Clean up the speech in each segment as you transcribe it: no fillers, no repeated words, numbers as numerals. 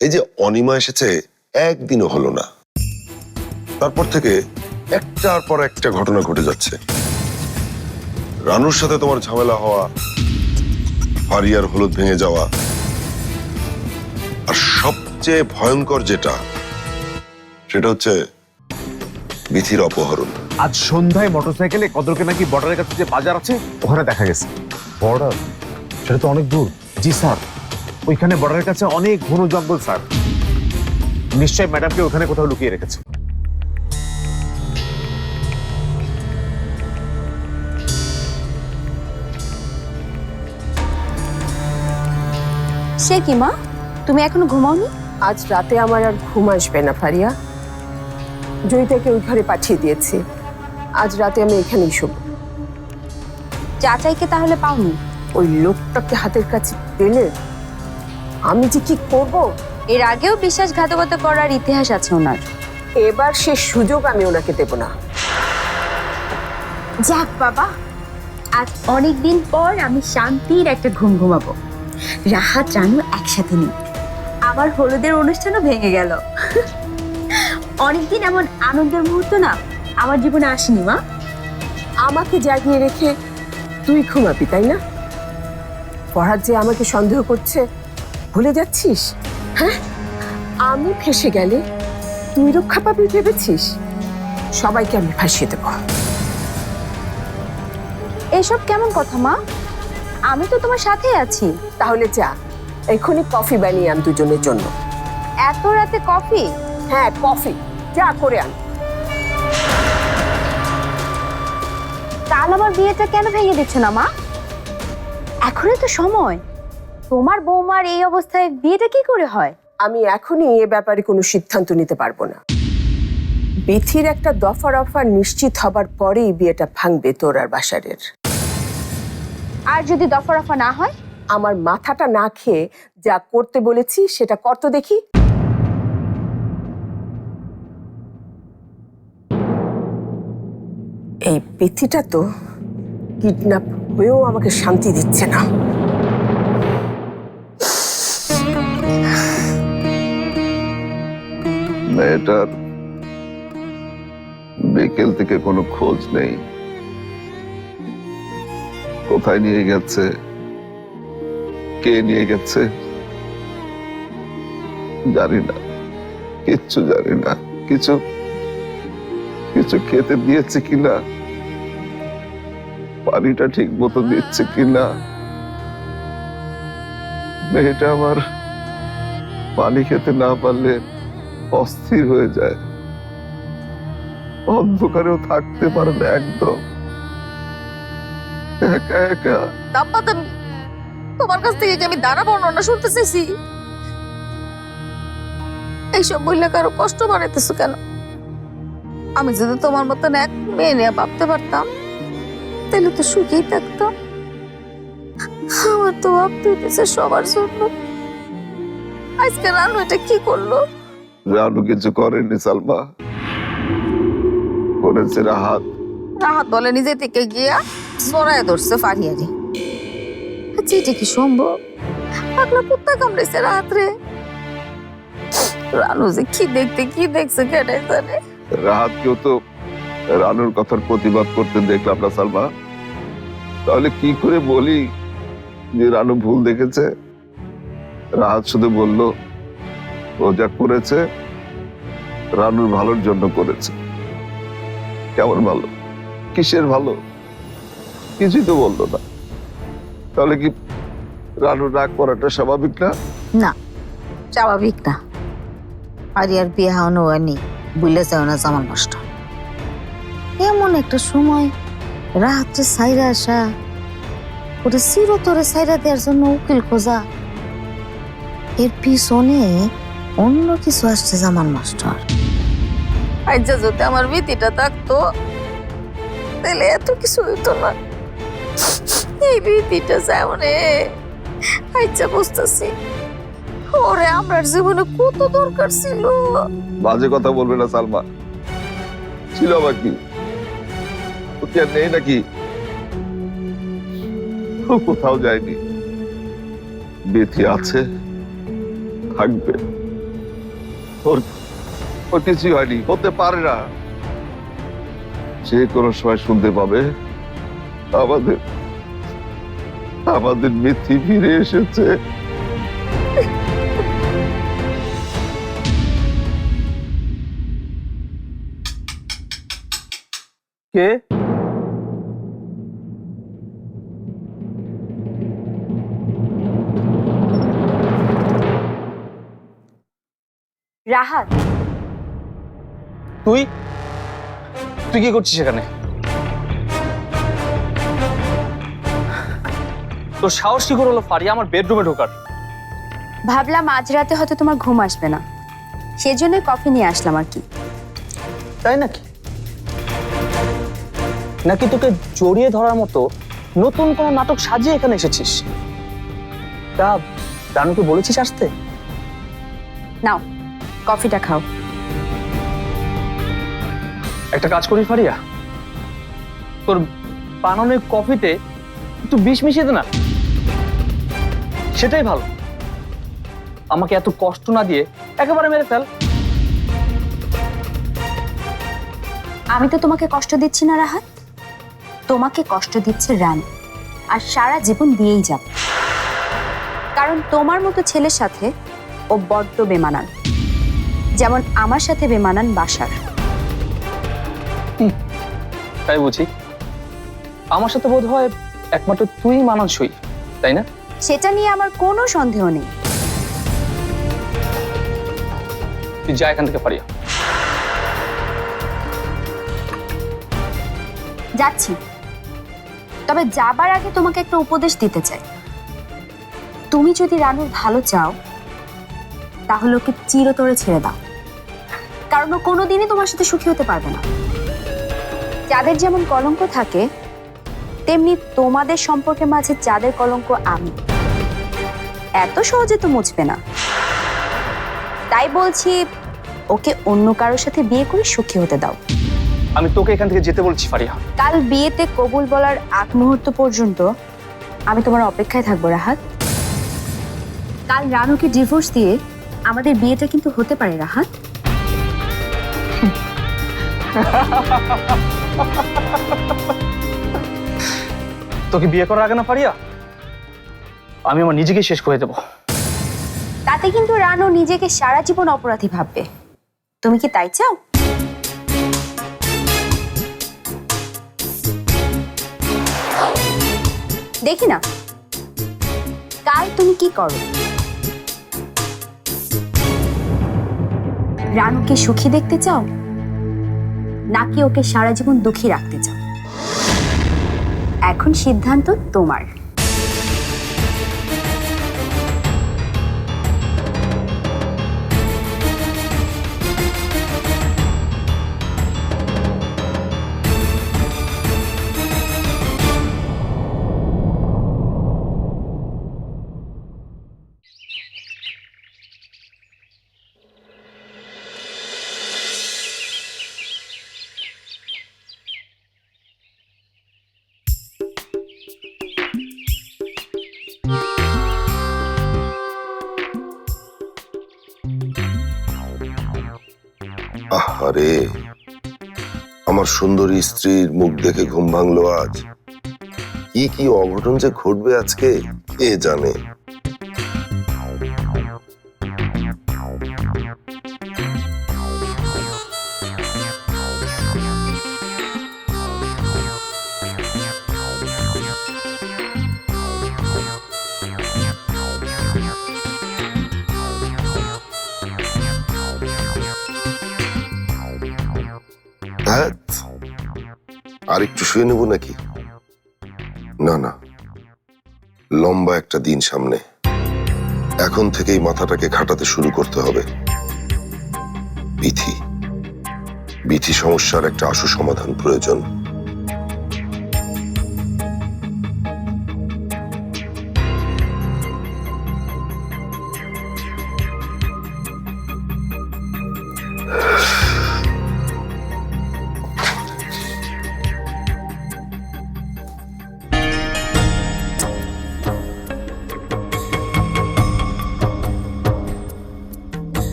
এই যে অনিমা এসেছে একদিনও হলো না, তারপর থেকে একটার পর একটা ঘটনা ঘটে যাচ্ছে। রানুর সাথে তোমার ঝামেলা হওয়া, ফারিয়ার হলুদ ভেঙে যাওয়া, আর সবচেয়ে ভয়ঙ্কর যেটা সেটা হচ্ছে বিথির অপহরণ। আজ সন্ধ্যায় মোটরসাইকেলে কদরকে নাকি বর্ডারের কাছে যে বাজার আছে ওখানে দেখা গেছে। বর্ডার? সেটা তো অনেক দূর। জি স্যার, ওইখানে বর্ডারের কাছে অনেক ঘন জঙ্গল স্যার। নিশ্চয় ম্যাডামকে ওখানে কোথাও লুকিয়ে রেখেছে। সে কি মা, তুমি এখনো ঘুমাওনি? আজ রাতে আমার আর ঘুম আসবে না ফারিয়া। জয়িতাকে ওই ঘরে পাঠিয়ে দিয়েছি। আজ রাতে আমি এখানেই শুব। চাচাইকে তাহলে পাওনি? ওই লোকটাকে হাতের কাছে পেলে আমি যে কি করব। এর আগেও বিশ্বাসঘাতকতা করার ইতিহাস আছে ওনার। এবার সে সুযোগ আমি ওনাকে দেব না। যাক বাবা, আজ অনেকদিন পর আমি শান্তির একটা ঘুম ঘুমাবো। রাহাত রানু একসাথে নেই, আমার হলুদের অনুষ্ঠানও ভেঙে গেল। অনেকদিন এমন আনন্দের মুহূর্ত না আমার জীবনে আসেনি মা। আমাকে জাগিয়ে রেখে তুই ঘুমাবি, তাই না? ফরহাদ যে আমাকে সন্দেহ করছে ভুলে যাচ্ছিস? হ্যাঁ, আমি ফেসে গেলে তুই রক্ষা পাবি ভেবেছিস? সবাইকে আমি ফাঁসিয়ে দেব। এসব কেমন কথা মা? আমি তো তোমার সাথে আছি। তাহলে যা, এখনই কফি বানিয়ে আন দুজনের জন্য। এত রাতে কফি? হ্যাঁ, কফি যা করে আন। কাল আমার বিয়েটা কেন ভেঙে দিচ্ছ না মা? এখনই তো সময়। তোমার বৌমার এই অবস্থায় বিয়েটা কি করে হয়? আমি এখনই এ ব্যাপারে কোনো সিদ্ধান্ত নিতে পারবো না। বিথির একটা দফা রফা নিশ্চিত হবার পরেই বিয়েটা ভাঙবে তোর আর বাসারের। আর যদি দফা রফা না হয়? আমার মাথাটা না খেয়ে যা করতে বলেছি সেটা কর তো দেখি। এই বিথিটা তো কিডন্যাপ হয়েও আমাকে শান্তি দিচ্ছে না। মেয়েটার বিকেল থেকে কোনো খোঁজ নেই। কোথায় নিয়ে গেছে, কে নিয়ে গেছে জানি না, কিচ্ছু জানি না। কিছু কিছু খেতে দিয়েছে কিনা, পানিটা ঠিক মতো দিচ্ছে কিনা। মেয়েটা আমার পানি খেতে না পারলে অস্থির হয়ে যায়, অন্ধকারেও থাকতে পারে না, একদম একা একা। তোমার কাছ থেকে কি আমি দাঁড়া বর্ণনা শুনতে চাইছি? এইসব বললে কারো কষ্ট বাড়াইতেছো কেন? আমি যদি তোমার মতন এক মেয়ে নিয়ে ভাবতে পারতাম তাহলে তো সুখেই থাকতাম। আমার তো ভাবতে হইতেছে সবার জন্য। আজকে রানু এটা কি করলো? রানু কিছু করেনি সালমা, করেছে রাহাত। রাহাত বলে নিজে থেকে গিয়া জড়ায় ধরছে ফারিয়ারে। আচ্ছা, এটা কি সম্ভব? পাগলা কুত্তা কামড়েছে রাহাত রে। রানু যে কি দেখছে কেটাই জানে। রাহাতকেও তো রানুর কথার প্রতিবাদ করতে দেখলাম না সালমা। তাহলে কি করে বলি যে রানু ভুল দেখেছে? রাহাত শুধু বলল ও যা করেছে রানুর ভালোর জন্য করেছে। কেমন ভালো? কিসের ভালো? কিছুই তো বললো না। তাহলে কি রানুর রাগ করাটা স্বাভাবিক না? না, স্বাভাবিক না। ফারিয়ার বিয়ে হওয়ানো হয়নি বুঝলে চাও না জামাল মাস্টার। এমন একটা সময় রাত্রে সাইরা আসা, ওটা চিরতরে সাইরা দেওয়ার জন্য উকিল খোঁজা, এর পিছনে অন্য কিছু আসছে জামাল মাস্টার। আচ্ছা, যদি আমার ভীতিটা থাকতো তাহলে এত কিছু হইতো না। এই ভীতিটা সামনে আচ্ছা বুঝতেছি। ওরে আমার জীবনে কত দরকার ছিল। বাজে কথা বলবে না সালমা। ছিল আবার কি? ও কি আর নেই নাকি? ও কোথাও যায়নি, বেঁচে আছে, থাকবে। ওর ওর কিছুই হয়নি, হতে পারে না। যে কোনো সময় শুনতে পাবে আমাদের আমাদের মিথি ফিরে এসেছে। কে? রাহাত, তুই তুই কি করছিস এখানে? তোর সাহস কি করে হলো ফারিয়া আমার বেডরুমে ঢোকার? ভাবলাম আজ রাতে হয়তো তোমার ঘুম আসবে না, সেজন্য কফি নিয়ে আসলাম আর কি। তাই নাকি? নাকি তোকে জড়িয়ে ধরার মতো নতুন কোনো নাটক সাজিয়ে এখানে এসেছিস? তা রানুকে বলেছিস আসতে? নাও কফিটা খাও। একটা কাজ করি ফারিয়া, তোর বানানো কফিতে একটু বিষ মিশিয়ে দে না, সেটাই ভালো। আমাকে এত কষ্ট না দিয়ে একেবারে মেরে ফেল। আমি তো তোমাকে কষ্ট দিচ্ছি না রাহাত, তোমাকে কষ্ট দিচ্ছে রানু, আর সারা জীবন দিয়েই যাব। কারণ তোমার মতো ছেলের সাথে ও বড্ড বেমানান, যেমন আমার সাথে বেমানান বাসার। তাই বুঝি? আমার সাথে বোধ হয় একমাত্র তুই মানানসই, তাই না? সেটা নিয়ে আমার কোনো সন্দেহ নেই। তুই যা এখান থেকে ফারিয়া। যাচ্ছি, তবে যাবার আগে তোমাকে একটা উপদেশ দিতে চাই। তুমি যদি রানুর ভালো চাও তাহলে ওকে চিরতরে ছেড়ে দাও, কারণ ও কোনোদিনই তোমার সাথে সুখী হতে পারবে না। যাদের যেমন কলঙ্ক থাকে তেমনি তোমাদের সম্পর্কের মাঝে যাদের কলঙ্ক আমি, এত সহজে তো মুছবে না। তাই বলছি ওকে অন্য কারোর সাথে বিয়ে করে সুখী হতে দাও। আমি তোকে এখান থেকে যেতে বলছি ফারিয়া। কাল বিয়েতে কবুল বলার আগ মুহূর্ত পর্যন্ত আমি তোমার অপেক্ষায় থাকবো রাহাত। কাল রানুকে ডিভোর্স দিয়ে আমাদের বিয়েটা কিন্তু হতে পারে রাহাত। তোকে বিয়ে করার আগে না ফারিয়া আমি আমার নিজেকে শেষ করে দেবো। তাতে কিন্তু রানু নিজেকে সারা জীবন অপরাধী ভাববে। তুমি কি তাই চাও? দেখি না কাল তুমি কি করো। রানুকে সুখী দেখতে চাও নাকি ওকে সারা জীবন দুঃখী রাখতে চাও? এখন সিদ্ধান্ত তোমার। আহারে, আমার সুন্দরী স্ত্রীর মুখ দেখে ঘুম ভাঙলো আজ। কি কি অঘটন যে ঘটবে আজকে কে জানে। আর একটু শুয়ে নেব নাকি? না না, লম্বা একটা দিন সামনে, এখন থেকেই মাথাটাকে খাটাতে শুরু করতে হবে। বিথি বিথি সমস্যার একটা আশু সমাধান প্রয়োজন।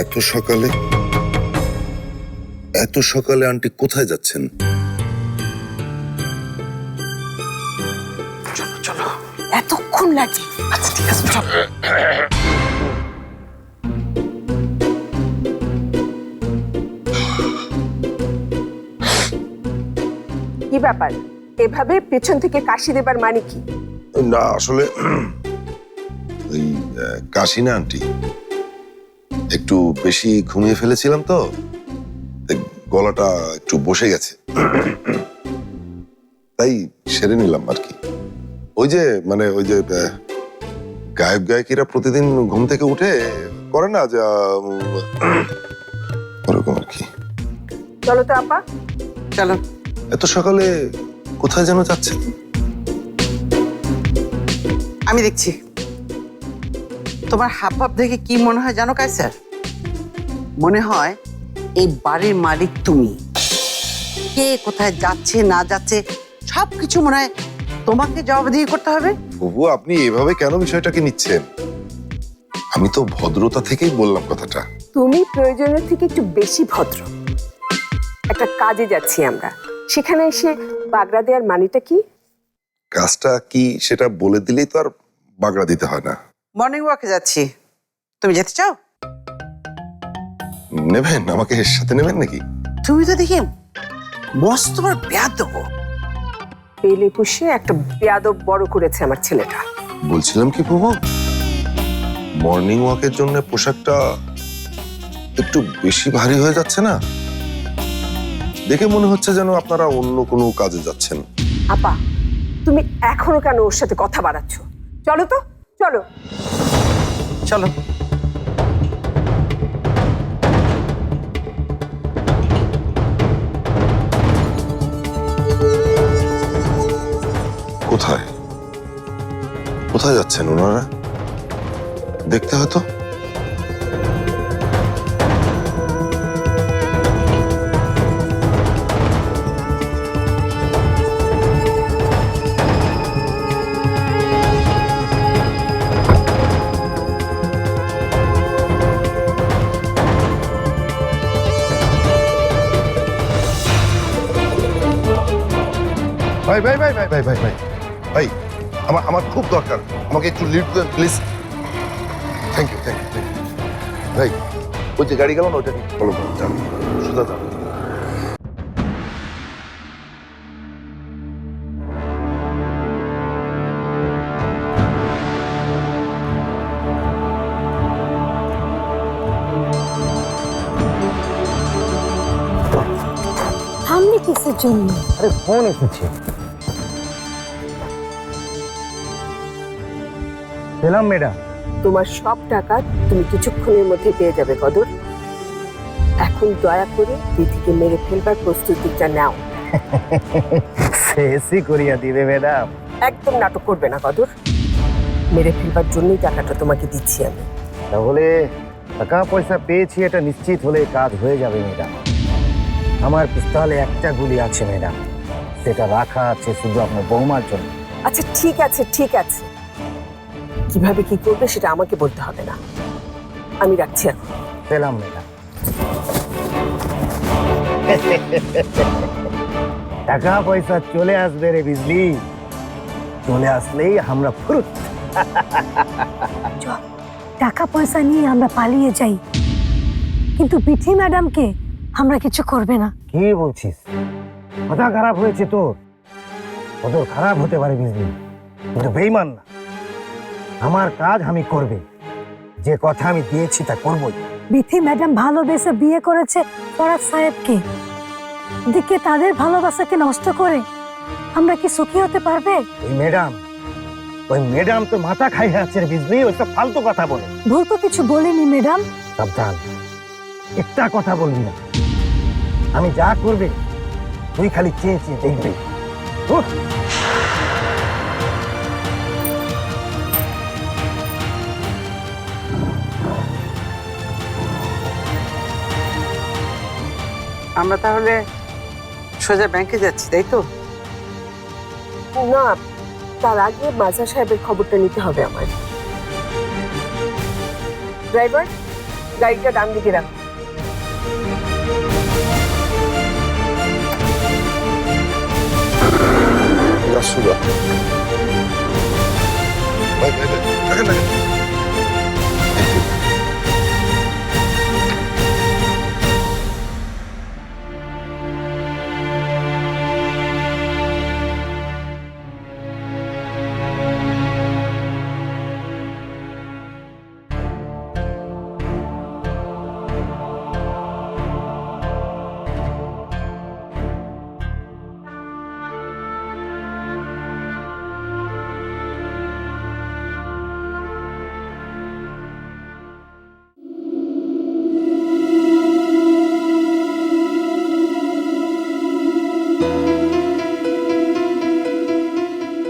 এত সকালে আন্টি কোথায় যাচ্ছেন? এতক্ষণ লাগে? আচ্ছা ঠিক আছে, চল। কি ব্যাপার, এভাবে পেছন থেকে কাশি দেবার মানে কি? না আসলে ওই কাশি না আন্টি, একটু বেশি ঘুমিয়ে ফেলেছিলাম তো তাই গলাটা একটু বসে গেছে, তাই সেরে নিলাম আর কি। ওই যে গায়ক গায়িকারা প্রতিদিন ঘুম থেকে উঠে করে না যা ওরকম আর কি। চলো তো আপা। চলো। এত সকালে কোথায় যেন যাচ্ছে? আমি দেখছি। তোমার হাব ভাব দেখে কি মনে হয় জানো কায়সার? মনে হয় এই বাড়ির মালিক তুমি। কে কোথায় যাচ্ছে না যাচ্ছে সবকিছু মনে হয় তোমাকে জবাবদিহি করতে হবে। বুবু আপনি এভাবে কেন বিষয়টাকে নিচ্ছেন? আমি তো ভদ্রতা থেকেই বললাম কথাটা। তুমি প্রয়োজনের থেকে একটু বেশি ভদ্র। একটা কাজে যাচ্ছি আমরা, সেখানে এসে বাগড়া দেওয়ার মানেটা কি? কাজটা কি সেটা বলে দিলেই তো আর বাগড়া দিতে হয় না। মর্নিং ওয়াকে যাচ্ছি, তুমি যেতে চাও? নেবেন আমাকে সাথে নেবেন নাকি? তুমি তো দেখি মস্ত তোমার ব্যাদ দেবো। পেলে পুষে একটা বেয়াদব বড় করেছে আমার ছেলেটা। বলছিলাম কি বুবু, মর্নিং ওয়াকের জন্য পোশাকটা একটু বেশি ভারী হয়ে যাচ্ছে না? দেখে মনে হচ্ছে যেন আপনারা অন্য কোনো কাজে যাচ্ছেন। আপা, তুমি এখনো কেন ওর সাথে কথা বাড়াচ্ছ? চলো তো, চলো। চলো। কোথায় কোথায় যাচ্ছেন ওনারা? দেখতে হয়তো। ভাই ভাই ভাই ভাই ভাই ভাই ভাই ভাই, আমার খুব দরকার, আমাকে একটু লিড দেন please. Thank you thank you ভাই। ওই যে গাড়ি গেল না, ওইটা ফলো করুন, যান সোজা যান। থামলে কিসের জন্য? আরে ফোন এসেছে। পেলাম ম্যাডাম। তোমার সব টাকা তুমি কিছুক্ষণের মধ্যে পেয়ে যাবে কদর। এখন দয়া করে দিদিকে মেরে ফেলবার প্রস্তুতিটা নাও। শেষই করিয়া দিবে ম্যাডাম। একদম নাটক করবে না কদর। মেরে ফেলবার জন্যই টাকাটা তোমাকে দিচ্ছি আমি। তাহলে টাকা পয়সা পেয়েছি এটা নিশ্চিত হলে কাজ হয়ে যাবে ম্যাডাম। আমার পিস্তলে একটা গুলি আছে ম্যাডাম, সেটা রাখা আছে শুধু আপনার বৌমার জন্য। আচ্ছা ঠিক আছে ঠিক আছে, কিভাবে কি করবে সেটা আমাকে বলতে হবে না, আমি রাখছি এখন। পেলাম ম্যাডাম। টাকা পয়সা চলে আসবে রে বিজলি, চলে আসলেই আমরা ফুরুত। টাকা পয়সা নিয়ে আমরা পালিয়ে যাই, কিন্তু পিঠি ম্যাডামকে আমরা কিছু করবে না। কি বলছিস? কথা খারাপ হয়েছে তোর? কত খারাপ হতে পারে বিজলি, কিন্তু বেইমান না। আমার কাজ আমি করবে, যে কথা আমি দিয়েছি তা করবই। বিথি ম্যাডাম ভালোবেসে বিয়ে করেছে ফরাজ সাহেবকে, দিকে তাদের ভালোবাসাকে নষ্ট করে আমরা কি সুখী হতে পারবে? ওই ম্যাডাম তো মাথা খাইয়ে আছে রে বিজলি, ওইসব ফালতু কথা বলে। ভুল তো কিছু বলিনি ম্যাডাম। সাবধান, একটা কথা বলবি না। আমি যা করবে তুই খালি চেয়ে চেয়ে দেখবি। উঠ। আমরা তাহলে সোজা ব্যাংকে যাচ্ছি, তাই তো? না, তার আগে মাজা সাহেবের খবরটা নিতে হবে আমার। ড্রাইভার, গাড়িটা ডান দিকে রাখ। রাসুলা ভাই ভাই ভাই দেখেন দেখেন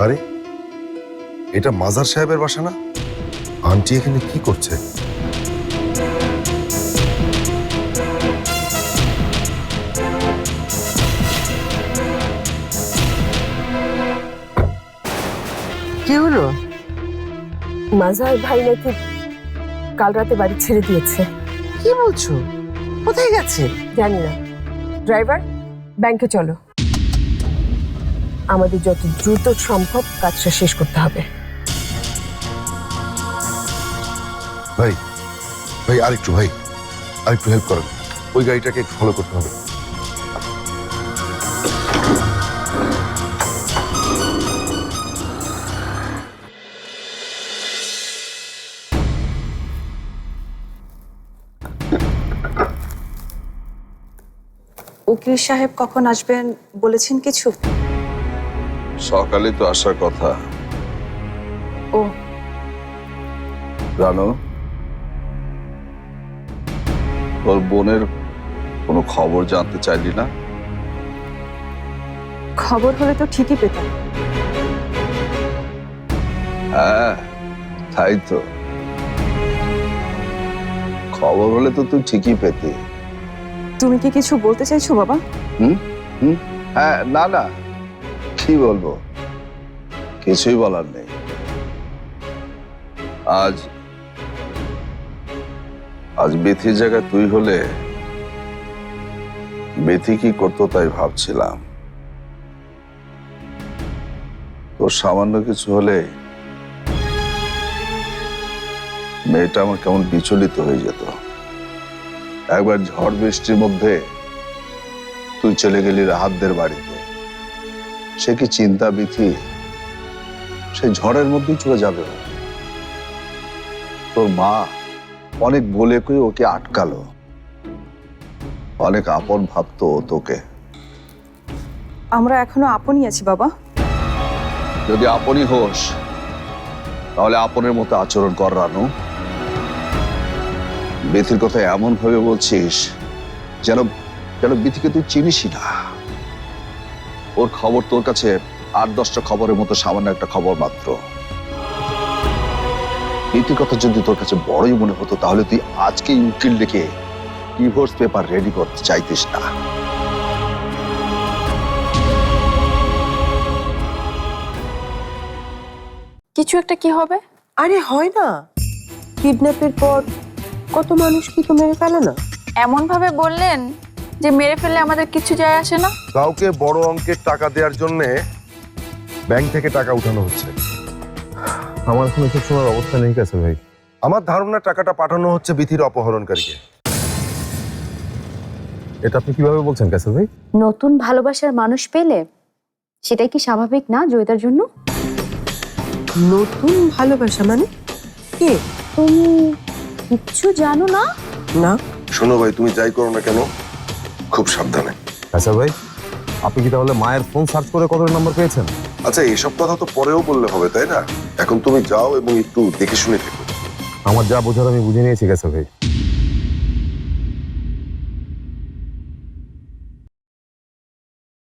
আরে এটা মাজার সাহেবের বাসা না? আন্টি এখানে কি করছে? কি হলো? মাজার ভাই নাকি কাল রাতে বাড়ি ছেড়ে দিয়েছে। কি বলছো? কোথায় গেছে? জানি না। ড্রাইভার, ব্যাংকে চলো, আমাদের যত দ্রুত সম্ভব কাজটা শেষ করতে হবে। ভাই ভাই আরেকটু হেল্প করেন, ওই গাড়িটাকে একটু ফলো করতে হবে। উকিল সাহেব কখন আসবেন বলেছেন কিছু? সকালে তো আসার কথা। ও রানু, তোর বোনের কোনো খবর জানতে চাইলি না? খবর হলে তো ঠিকই পেতাম। হ্যাঁ, তাই তো। খবর হলে তো তুই ঠিকই পেতি। তুমি কি কিছু বলতে চাইছো বাবা? হ্যাঁ, না না, কি বলবো, কিছুই বলার নেই। আজ বেথির জায়গায় তুই হলে বেথি কি করতো তাই ভাবছিলাম। তোর সামান্য কিছু হলে মেয়েটা আমার কেমন বিচলিত হয়ে যেত। একবার ঝড় বৃষ্টির মধ্যে তুই চলে গেলি রাহাতদের বাড়িতে, সে কি চিন্তা বিথি, সে ঝড়ের মধ্যেই চলে যাবে। তোর মা অনেক বলে কই ওকে আটকালো, অনেক আপন ভাবতো তোকে। আমরা এখনো আপনই আছি বাবা। যদি আপনই হোস তাহলে আপনের মতো আচরণ কর রানু। বেথির কথা এমন ভাবে বলছিস যেন যেন বিথিকে তুই চিনিসই না। ওর খবর তোর কাছে 8-10টা খবরের মতো সামান্য একটা খবর মাত্র। বিথির কথা যদি তোর কাছে বড়ই মনে হতো তাহলে তুই আজকেই উকিল ডেকে ডিভোর্স পেপার রেডি করতে চাইতিস না। কিছু একটা কি হবে? আরে হয় না, কিডন্যাপের পর কত মানুষ কি তো মেরে ফেলে না। এমন ভাবে বললেন যে মেরে ফেললে আমাদের কিছু যায় আসে না। কাউকে বড় অঙ্কের টাকা দেওয়ার জন্য ব্যাংক থেকে টাকা উঠানো হচ্ছে। আমার এখন এসব সময় অবস্থা নেই কাছে ভাই। আমার ধারণা টাকাটা পাঠানো হচ্ছে বিথির অপহরণকারীকে। এটা আপনি কিভাবে বলছেন কাছে ভাই? নতুন ভালোবাসার মানুষ পেলে সেটাই কি স্বাভাবিক না জয়িতার জন্য? নতুন ভালোবাসা মানে কে? তুমি কিচ্ছু জানো না? না। শোনো ভাই, তুমি যাই করো না কেন খুব সাবধানে। কাছে ভাই, আপনি কি তাহলে মায়ের ফোন সার্চ করে কত নম্বর পেয়েছেন? আচ্ছা, এসব কথা তো পরেও বললে হবে তাই না? এখন তুমি যাও এবং একটু দেখে শুনে থেকো। আমার যা বোঝার আমি বুঝে নিয়েছি কাছে ভাই।